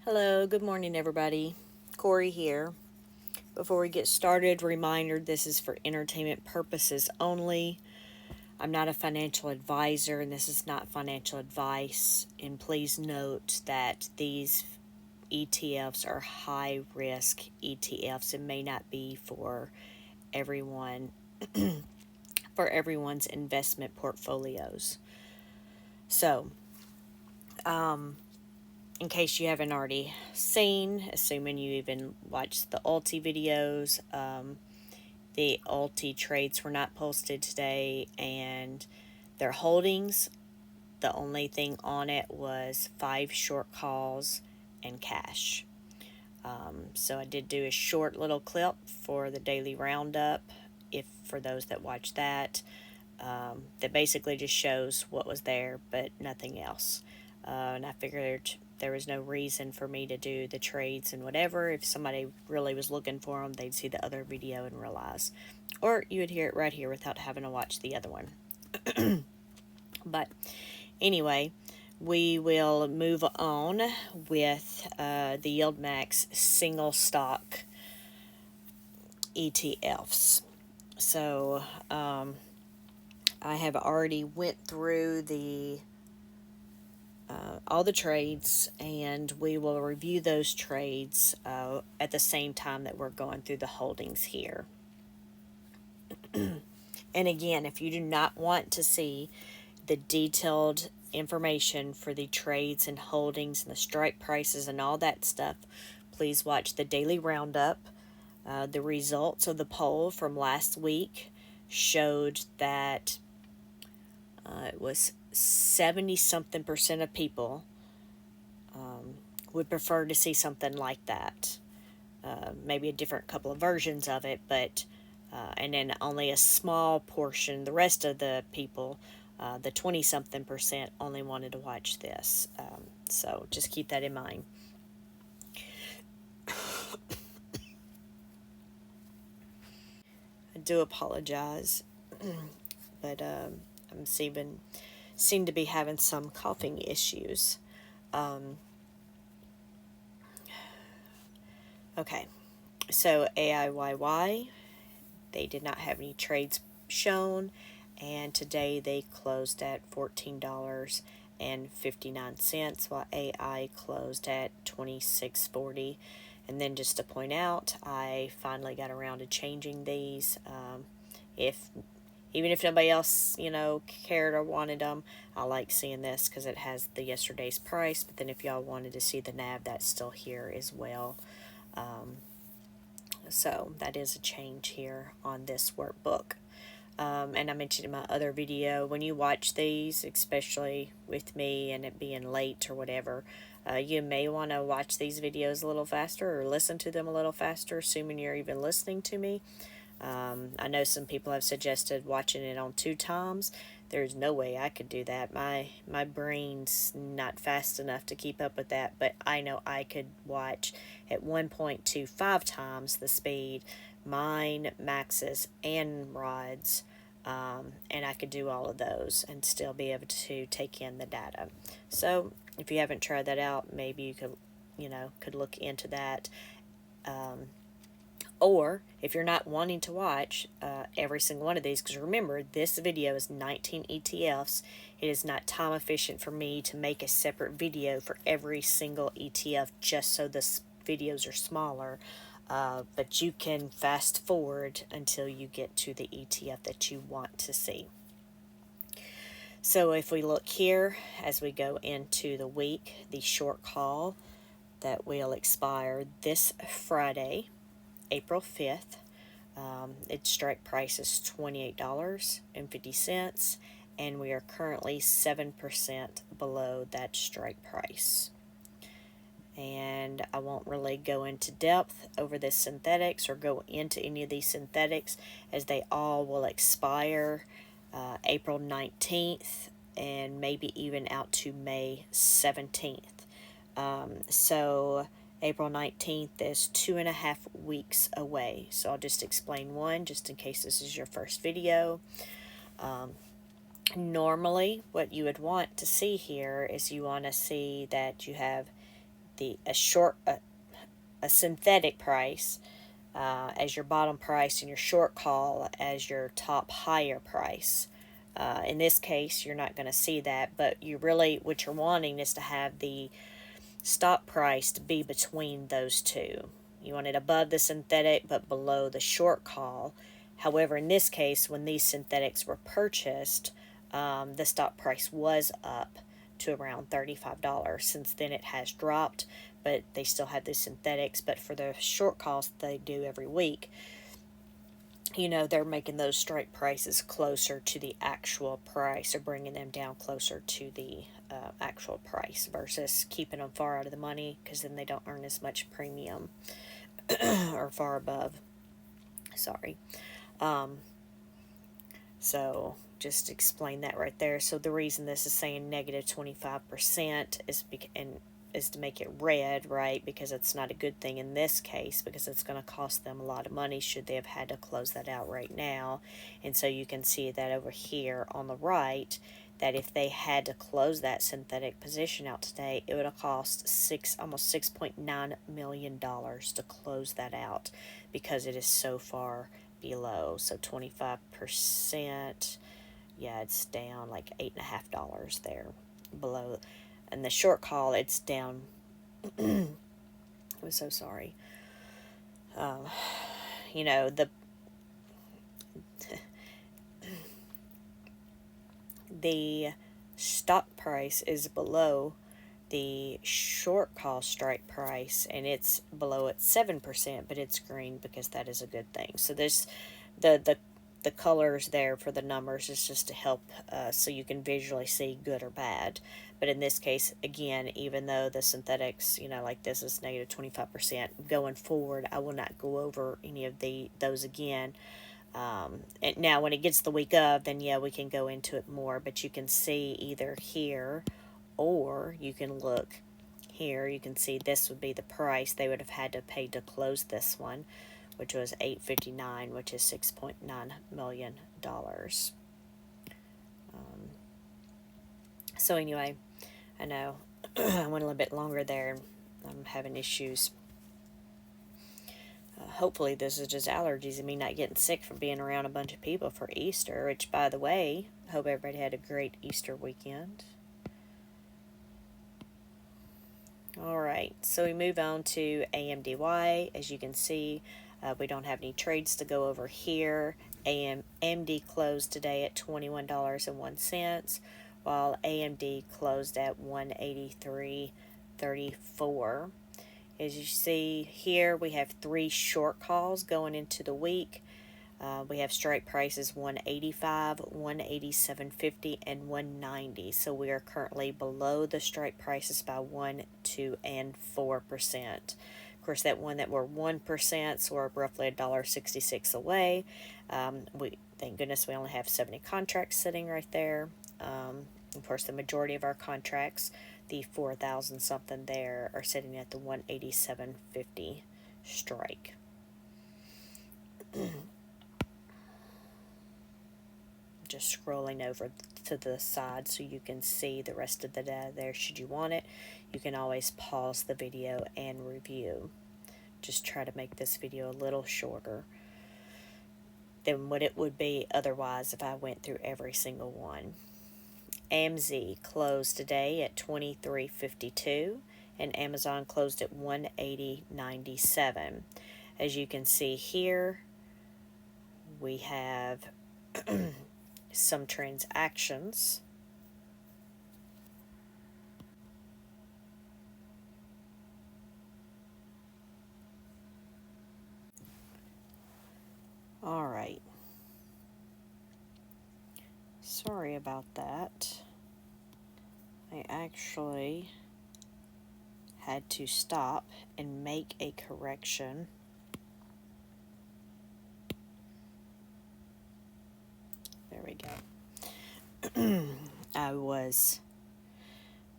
Hello, good morning, everybody. Corey here. Before we get started, reminder this is for entertainment purposes only. I'm not a financial advisor, and this is not financial advice. And please note that these ETFs are high risk ETFs and may not be for everyone for everyone's investment portfolios. So, in case you haven't already seen, assuming you even watched the Ulti videos, the Ulti trades were not posted today, and their holdings, the only thing on it was 5 short calls and cash. So I did do a short little clip for the daily roundup, if for those that watch that, that basically just shows what was there, but nothing else. And I figured there was no reason for me to do the trades and whatever. If somebody really was looking for them, they'd see the other video and realize. Or you would hear it right here without having to watch the other one. But anyway, we will move on with the YieldMax single stock ETFs. So I have already went through the all the trades, and we will review those trades at the same time that we're going through the holdings here. And again, if you do not want to see the detailed information for the trades and holdings and the strike prices and all that stuff, please watch the daily roundup. The results of the poll from last week showed that it was 70 something percent of people would prefer to see something like that. Maybe a different couple of versions of it, but and then only a small portion, the rest of the people, the 20 something percent, only wanted to watch this. So just keep that in mind. I do apologize, but I'm seem to be having some coughing issues. Okay, so AIYY, they did not have any trades shown, and today they closed at $14.59, while AI closed at $26.40. And then just to point out, I finally got around to changing these. If Even if nobody else, cared or wanted them, I like seeing this because it has the yesterday's price. But then if y'all wanted to see the NAV, that's still here as well. So that is a change here on this workbook. And I mentioned in my other video, when you watch these, especially with me and it being late or whatever, you may want to watch these videos a little faster or listen to them a little faster, assuming you're even listening to me. I know some people have suggested watching it on 2 times. There's no way I could do that. My brain's not fast enough to keep up with that, but I know I could watch at 1.25 times the speed, mine, Max's, and Rod's, and I could do all of those and still be able to take in the data. So if you haven't tried that out, maybe you could look into that. Or if you're not wanting to watch every single one of these, because remember, this video is 19 ETFs. It is not time efficient for me to make a separate video for every single ETF just so the videos are smaller. But you can fast forward until you get to the ETF that you want to see. So if we look here, as we go into the week, the short call that will expire this Friday, April 5th. Its strike price is $28.50, and we are currently 7% below that strike price. And I won't really go into depth over this synthetics or go into any of these synthetics, as they all will expire April 19th and maybe even out to May 17th. So April 19th is 2.5 weeks away. So I'll just explain one, just in case this is your first video. Normally, what you would want to see here is you want to see that you have a synthetic price as your bottom price and your short call as your top higher price. In this case, you're not going to see that, but what you're wanting is to have the stop price to be between those two. You want it above the synthetic but below the short call. However, in this case, when these synthetics were purchased, the stop price was up to around $35. Since then, it has dropped, but they still have the synthetics. But for the short calls they do every week, they're making those strike prices closer to the actual price, or bringing them down closer to the actual price versus keeping them far out of the money, because then they don't earn as much premium or far above. Sorry. So just explain that right there. So the reason this is saying negative 25% is to make it red, right? Because it's not a good thing in this case, because it's going to cost them a lot of money should they have had to close that out right now. And so you can see that over here on the right, that if they had to close that synthetic position out today, it would have cost almost $6.9 million to close that out, because it is so far below. So 25%, yeah, it's down like $8.50 there below. And the short call, it's down. I'm so sorry. The the stock price is below the short call strike price, and it's below at 7%, but it's green because that is a good thing. So the colors there for the numbers is just to help so you can visually see good or bad. But in this case, again, even though the synthetics, like this is negative 25%, going forward, I will not go over any of those again. And now when it gets the week of, then yeah, we can go into it more. But you can see either here, or you can look here. You can see this would be the price they would have had to pay to close this one, which was $8.59, which is $6.9 million. So anyway, I know I went a little bit longer there. I'm having issues. Hopefully this is just allergies and me not getting sick from being around a bunch of people for Easter, which, by the way, I hope everybody had a great Easter weekend. Alright, so we move on to AMDY. As you can see, we don't have any trades to go over here. AMD closed today at $21.01, while AMD closed at $183.34. As you see here, we have 3 short calls going into the week. We have strike prices 185, 187.50, and 190. So we are currently below the strike prices by 1, 2, and 4%. Of course, that one that were 1%, so we're roughly $1.66 away. Thank goodness we only have 70 contracts sitting right there. Of course, the majority of our contracts, the 4,000 something there, are sitting at the 187.50 strike. Just scrolling over to the side so you can see the rest of the data there. Should you want it, you can always pause the video and review. Just try to make this video a little shorter than what it would be otherwise if I went through every single one. AMZ closed today at $23.52, and Amazon closed at $180.97. As you can see here, we have some transactions. All right. Sorry about that. I actually had to stop and make a correction. There we go. I was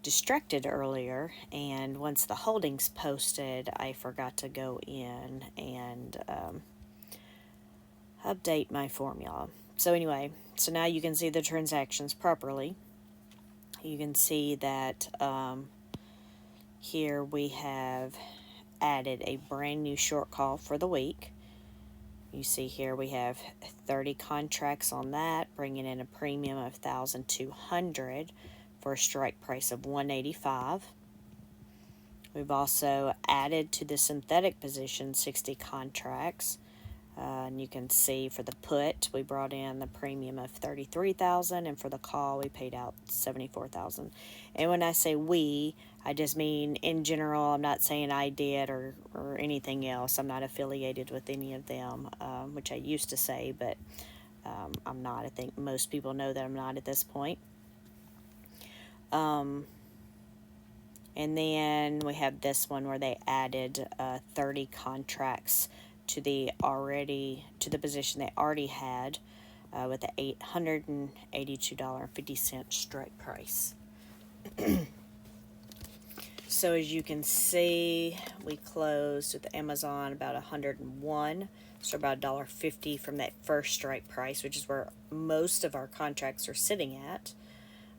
distracted earlier, and once the holdings posted, I forgot to go in and update my formula. So anyway, so now you can see the transactions properly. You can see that here we have added a brand new short call for the week. You see here we have 30 contracts on that, bringing in a premium of $1,200 for a strike price of $185. We've also added to the synthetic position 60 contracts. And you can see for the put, we brought in the premium of $33,000, and for the call, we paid out $74,000. And when I say we, I just mean in general. I'm not saying I did or anything else. I'm not affiliated with any of them, which I used to say, but I'm not. I think most people know that I'm not at this point. And then we have this one where they added 30 contracts to the position they already had with an $882.50 strike price. So as you can see, we closed with Amazon about 101, so about $1.50 from that first strike price, which is where most of our contracts are sitting at.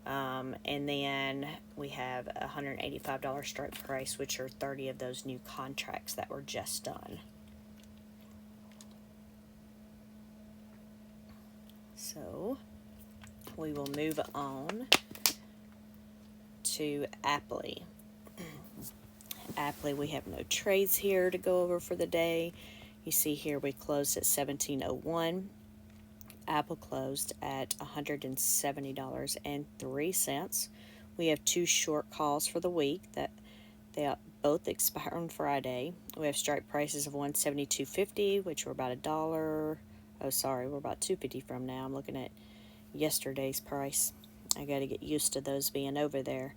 And then we have a $185 strike price, which are 30 of those new contracts that were just done. So we will move on to Apply. Apply, we have no trades here to go over for the day. You see here we closed at $17.01. Apple closed at $170.03. We have 2 short calls for the week that they both expire on Friday. We have strike prices of $172.50, which were about $1. Oh, sorry, we're about $2.50 from now. I'm looking at yesterday's price. I got to get used to those being over there.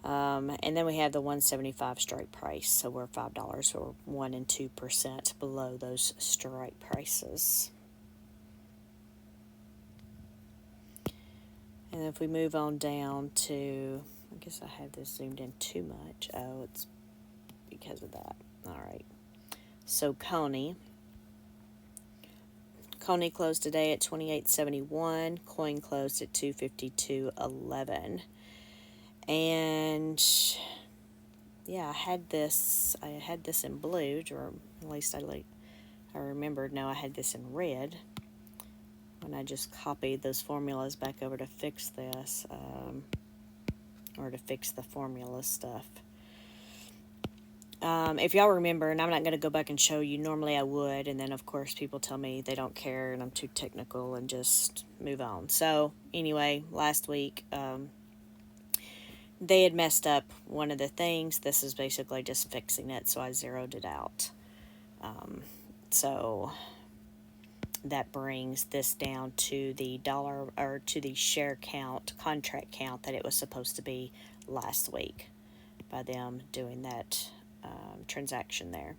And then we have the $175 strike price, so we're $5 or 1 and 2% below those strike prices. And if we move on down to, I guess I have this zoomed in too much. Oh, it's because of that. All right. So Coney closed today at $28.71. Coin closed at $252.11. And yeah, I had this in blue, or at least I remembered. No, I had this in red. When I just copied those formulas back over to fix this, or to fix the formula stuff. If y'all remember, and I'm not going to go back and show you, normally I would, and then of course people tell me they don't care and I'm too technical and just move on. So anyway, last week they had messed up one of the things. This is basically just fixing it, so I zeroed it out. So that brings this down to the to the share count, contract count that it was supposed to be last week by them doing that transaction there.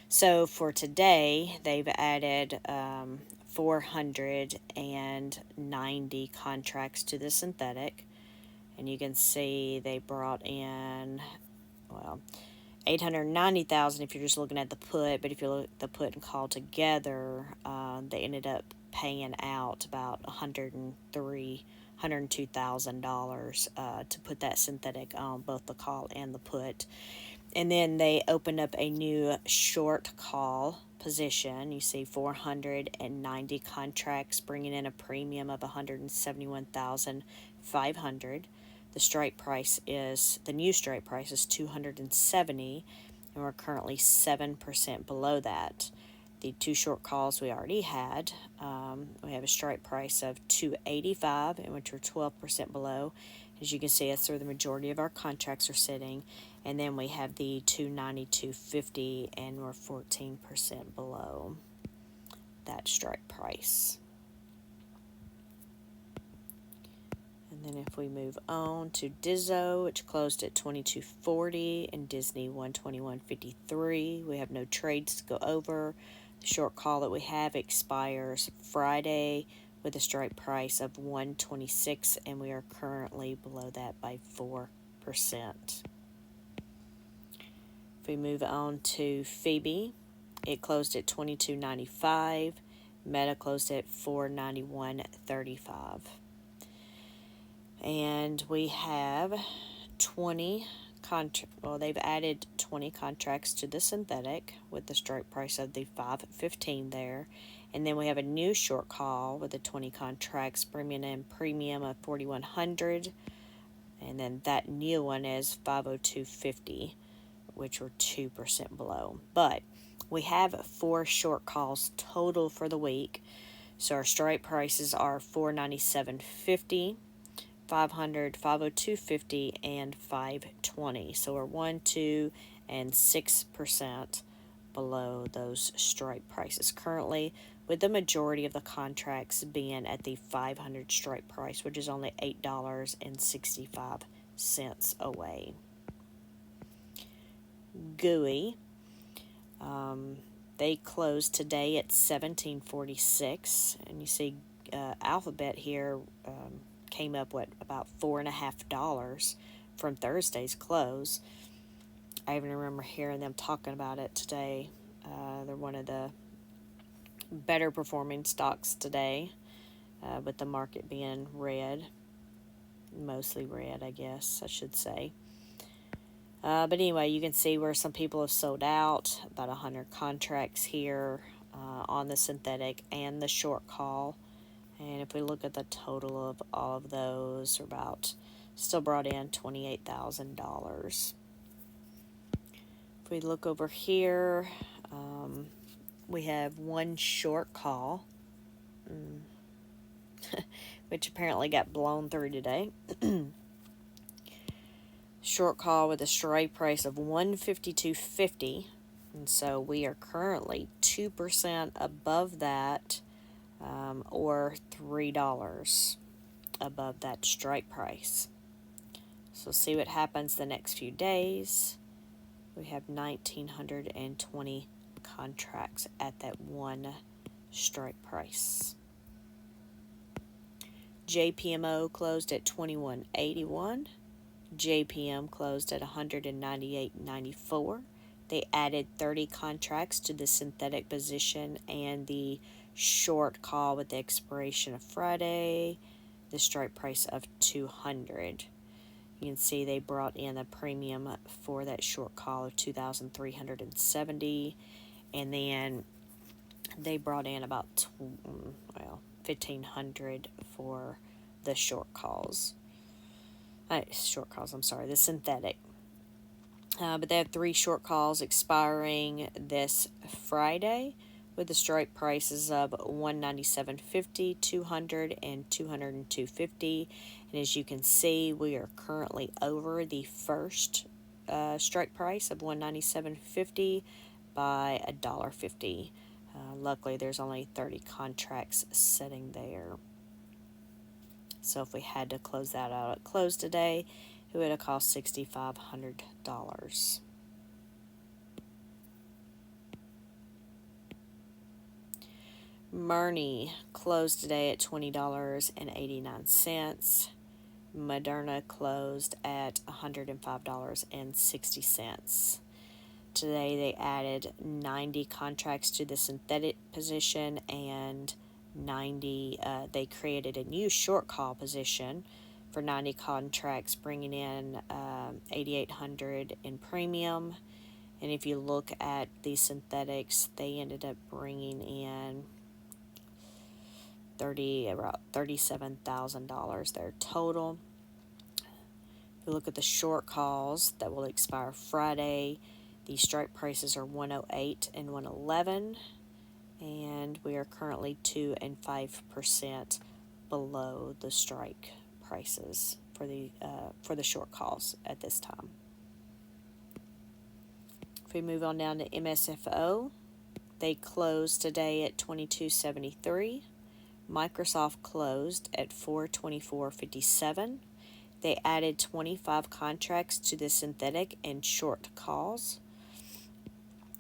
So for today, they've added 490 contracts to the synthetic, and you can see they brought in, well, 890,000 if you're just looking at the put, but if you look at the put and call together, they ended up paying out about $102,000 to put that synthetic on both the call and the put. And then they opened up a new short call position. You see 490 contracts, bringing in a premium of $171,500. The new strike price is $270, and we're currently 7% below that. The 2 short calls we already had, we have a strike price of $285, and which we're 12% below. As you can see, that's where the majority of our contracts are sitting. And then we have the $292.50, and we're 14% below that strike price. And then if we move on to Dizzo, which closed at $22.40, and Disney $121.53. We have no trades to go over. The short call that we have expires Friday with a strike price of $126, and we are currently below that by 4%. If we move on to Phoebe, it closed at $22.95. Meta closed at $491.35. And we have 20 they've added 20 contracts to the synthetic with the strike price of the 515 there. And then we have a new short call with the 20 contracts bringing in premium of 4100, and then that new one is 502.50, which were 2% below. But we have 4 short calls total for the week. So our strike prices are 497.50, 500, 502.50, and 520. So we're 1, 2, and 6% below those strike prices currently, with the majority of the contracts being at the 500 strike price, which is only $8.65 away. GUI, they closed today at 1746, and you see Alphabet here came up with about $4.50 from Thursday's close. I even remember hearing them talking about it today. They're one of the better performing stocks today, with the market being red, mostly red, I guess I should say. But anyway, you can see where some people have sold out, about 100 contracts here on the synthetic and the short call. And if we look at the total of all of those, still brought in $28,000. If we look over here, we have one short call, which apparently got blown through today. Short call with a strike price of $152.50, and so we are currently 2% above that, or $3 above that strike price. So see what happens the next few days. We have 1,920 contracts at that one strike price. JPMO closed at 2181. JPM closed at 198.94. They added 30 contracts to the synthetic position and the short call with the expiration of Friday, the strike price of 200. You can see they brought in a premium for that short call of 2,370, and then they brought in about 1,500 for the short calls. The synthetic. But they have 3 short calls expiring this Friday with the strike prices of $197.50, $200, and $202.50. And as you can see, we are currently over the first strike price of $197.50 by $1.50. Luckily, there's only 30 contracts sitting there. So if we had to close that out at close today, it would have cost $6,500. Murny closed today at $20.89. Moderna closed at $105.60. Today they added 90 contracts to the synthetic position, and 90, they created a new short call position for 90 contracts, bringing in $8,800 in premium. And if you look at the synthetics, they ended up bringing in about $37,000 there total. If you look at the short calls that will expire Friday, the strike prices are 108 and 111. And we are currently 2 and 5% below the strike prices for the short calls at this time. If we move on down to MSFO, they closed today at 22.73. Microsoft closed at 424.57. They added 25 contracts to the synthetic and short calls.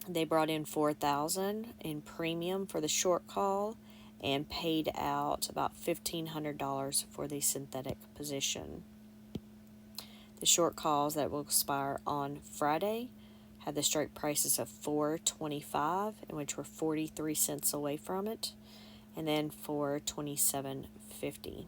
They brought in $4,000 in premium for the short call and paid out about $1,500 for the synthetic position. The short calls that will expire on Friday had the strike prices of $4.25, which were 43 cents away from it, and then $4.27.50.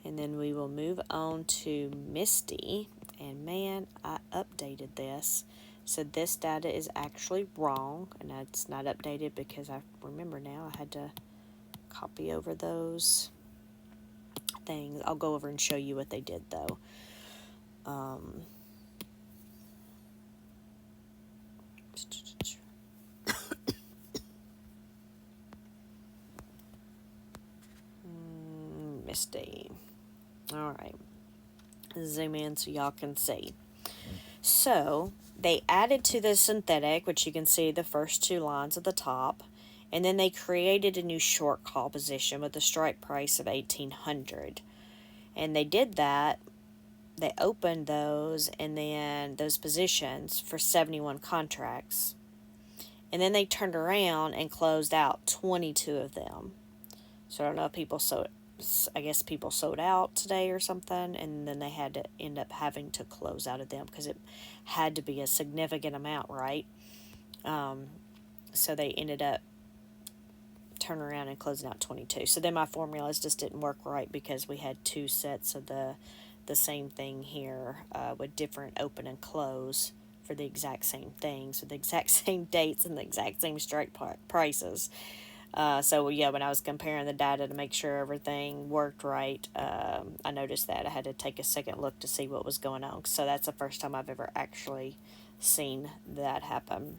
And then we will move on to Misty. And man, I updated this. So this data is actually wrong, and it's not updated because I remember now I had to copy over those things. I'll go over and show you what they did though. Misty. All right. Zoom in so y'all can see. So they added to the synthetic, which you can see the first two lines at the top, and then they created a new short call position with a strike price of 1800. And they did that. They opened those and then those positions for 71 contracts. And then they turned around and closed out 22 of them. So I don't know if people sold out today or something, and then they had to end up having to close out of them because it had to be a significant amount, right? So they ended up turning around and closing out 22. So then my formulas just didn't work right because we had two sets of the same thing here with different open and close for the exact same things with the exact same dates and the exact same strike prices. So yeah, when I was comparing the data to make sure everything worked right, I noticed that I had to take a second look to see what was going on. So that's the first time I've ever actually seen that happen.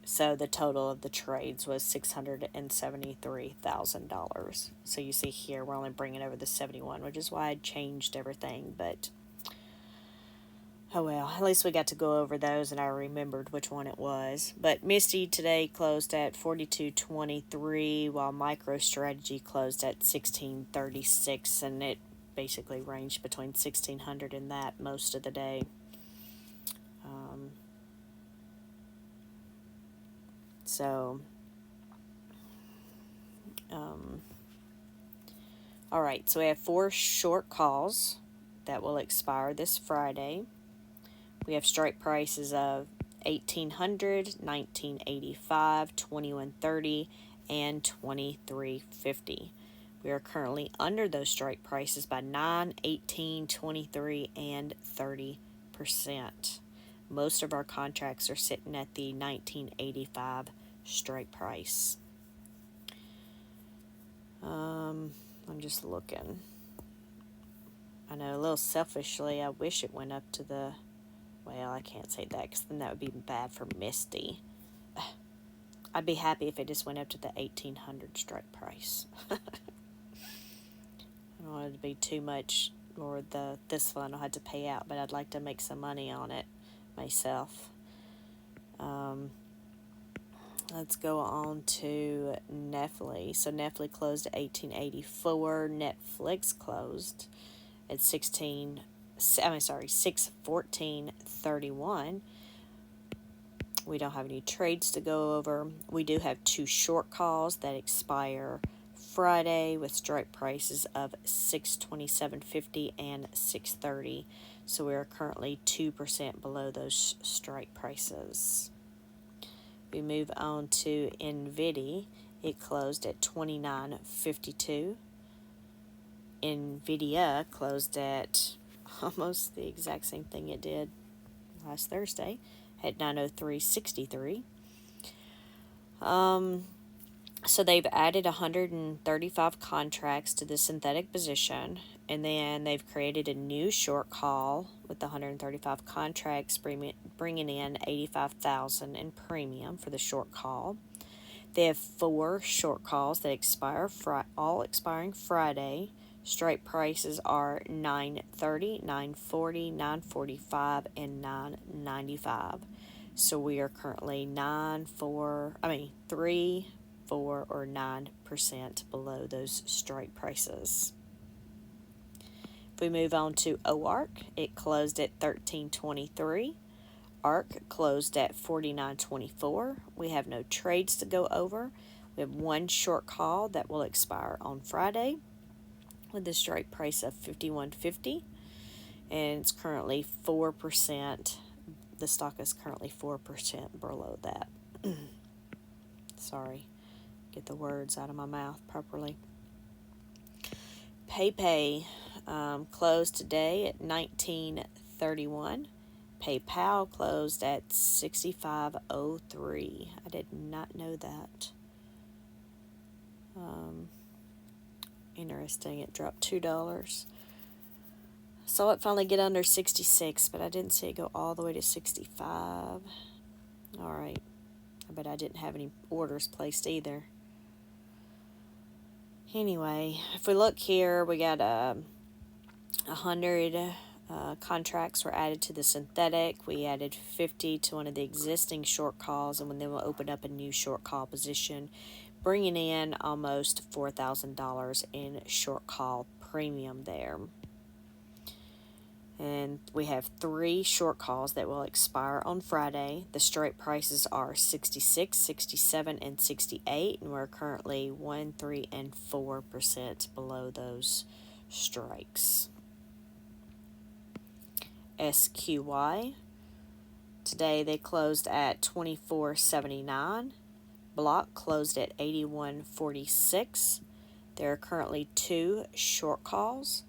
So the total of the trades was $673,000. So you see here, we're only bringing over the 71, which is why I changed everything. But oh well, at least we got to go over those and I remembered which one it was. But Misty today closed at 42.23, while MicroStrategy closed at 16.36, and it basically ranged between 1600 and that most of the day. All right, so we have 4 short calls that will expire this Friday. We have strike prices of 1800, 1985, 2130, and 2350. We are currently under those strike prices by 9, 18, 23, and 30%. Most of our contracts are sitting at the 1985 strike price. I'm just looking. I know, a little selfishly, I wish it went up to the... Well, I can't say that because then that would be bad for Misty. I'd be happy if it just went up to the 1800 strike price. I don't want it to be too much more this fund I'll have to pay out, but I'd like to make some money on it myself. Let's go on to Netflix. So Netflix closed at 1884. Netflix closed at 614.31. We don't have any trades to go over. We do have 2 short calls that expire Friday with strike prices of 627.50 and 630. So we are currently 2% below those strike prices. We move on to NVIDIA. It closed at 29.52. NVIDIA closed at almost the exact same thing it did last Thursday at 903.63. So they've added 135 contracts to the synthetic position, and then they've created a new short call with the 135 contracts, bringing in $85,000 in premium for the short call. They have 4 short calls that expire all expiring Friday. Strike prices are $9.30, $9.40, $9.45, and $9.95. So we are currently 3, 4, or 9% below those strike prices. If we move on to OARC, it closed at 13.23. ARC closed at 49.24. We have no trades to go over. We have 1 short call that will expire on Friday with a strike price of 51.50, and it's currently 4%. The stock is currently 4% below that. Sorry, get the words out of my mouth properly. PayPay closed today at 19.31. PayPal closed at 65.03. I did not know that. Interesting. It dropped $2. Saw it finally get under 66, but I didn't see it go all the way to 65. All right. I bet I didn't have any orders placed either. Anyway, if we look here, we got 100 contracts were added to the synthetic. We added 50 to one of the existing short calls, and then we'll open up a new short call position, bringing in almost $4,000 in short call premium there. And we have 3 short calls that will expire on Friday. The strike prices are 66, 67, and 68, and we're currently 1, 3, and 4% below those strikes. SQY, today they closed at 24.79. Block closed at 81.46. There are currently 2 short calls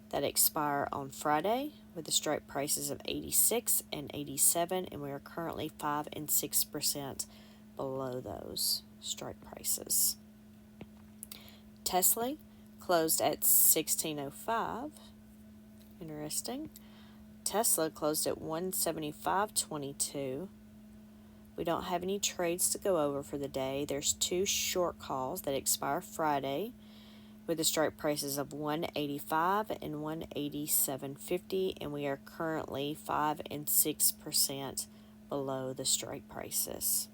that expire on Friday with the strike prices of 86 and 87, and we are currently 5 and 6% below those strike prices. Tesla closed at 16.05. Interesting. Tesla closed at 175.22. We don't have any trades to go over for the day. There's 2 short calls that expire Friday with the strike prices of 185 and 187.50, and we are currently 5 and 6% below the strike prices.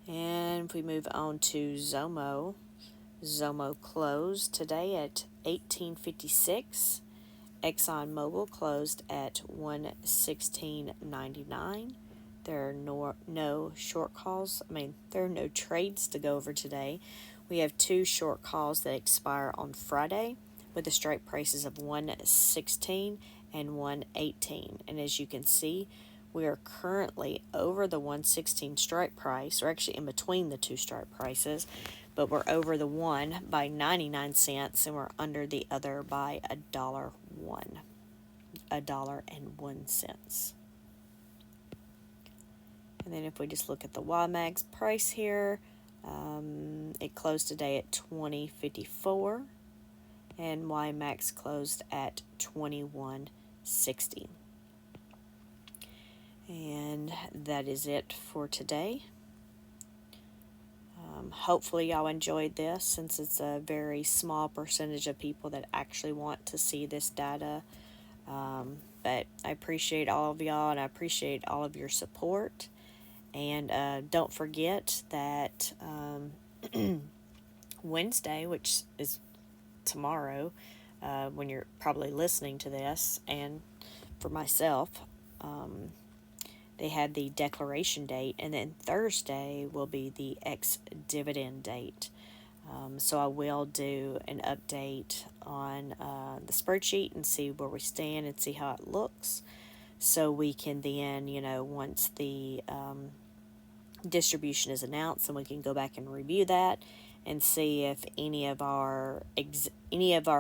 And if we move on to Zomo, Zomo closed today at 18.56. ExxonMobil closed at 116.99. There are no short calls. There are no trades to go over today. We have 2 short calls that expire on Friday with the strike prices of 116 and 118. And as you can see, we are currently over the 116 strike price, or actually in between the 2 strike prices, but we're over the one by 99 cents and we're under the other by $1.01. And then if we just look at the YieldMax price here, it closed today at 20.54, and YieldMax closed at 21.60. And that is it for today. Hopefully y'all enjoyed this, since it's a very small percentage of people that actually want to see this data. But I appreciate all of y'all, and I appreciate all of your support. And don't forget that Wednesday, which is tomorrow, when you're probably listening to this, and for myself, they had the declaration date, and then Thursday will be the ex-dividend date. So I will do an update on the spreadsheet and see where we stand and see how it looks, so we can then, once the distribution is announced, and we can go back and review that and see if any of our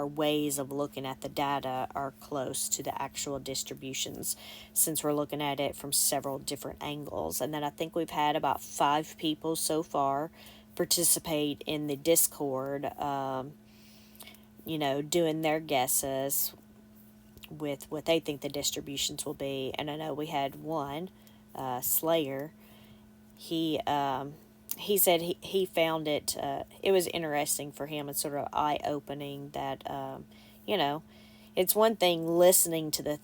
ways of looking at the data are close to the actual distributions, since we're looking at it from several different angles. And then I think we've had about 5 people so far participate in the Discord, doing their guesses with what they think the distributions will be. And I know we had one, Slayer. He said he found it, it was interesting for him. It's sort of eye-opening that, it's one thing listening to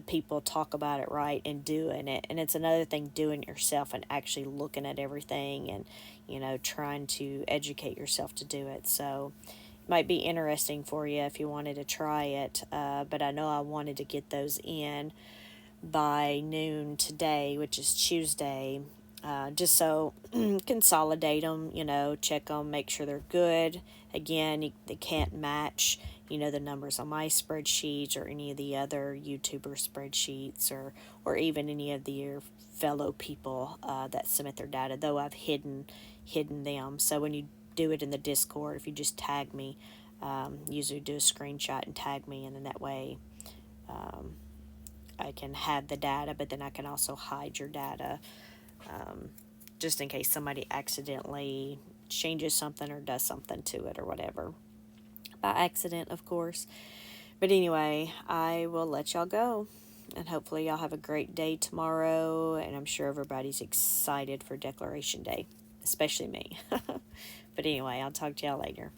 people talk about it, right, and doing it, and it's another thing doing it yourself and actually looking at everything and, trying to educate yourself to do it. So it might be interesting for you if you wanted to try it, but I know I wanted to get those in by noon today, which is Tuesday, just so consolidate them, check them, make sure they're good. Again, they can't match, the numbers on my spreadsheets or any of the other YouTuber spreadsheets, or even any of your fellow people that submit their data, though I've hidden them. So when you do it in the Discord, if you just tag me, Usually do a screenshot and tag me, and then that way I can have the data, but then I can also hide your data, just in case somebody accidentally changes something or does something to it or whatever. By accident, of course. But anyway, I will let y'all go. And hopefully y'all have a great day tomorrow. And I'm sure everybody's excited for Declaration Day, especially me. But anyway, I'll talk to y'all later.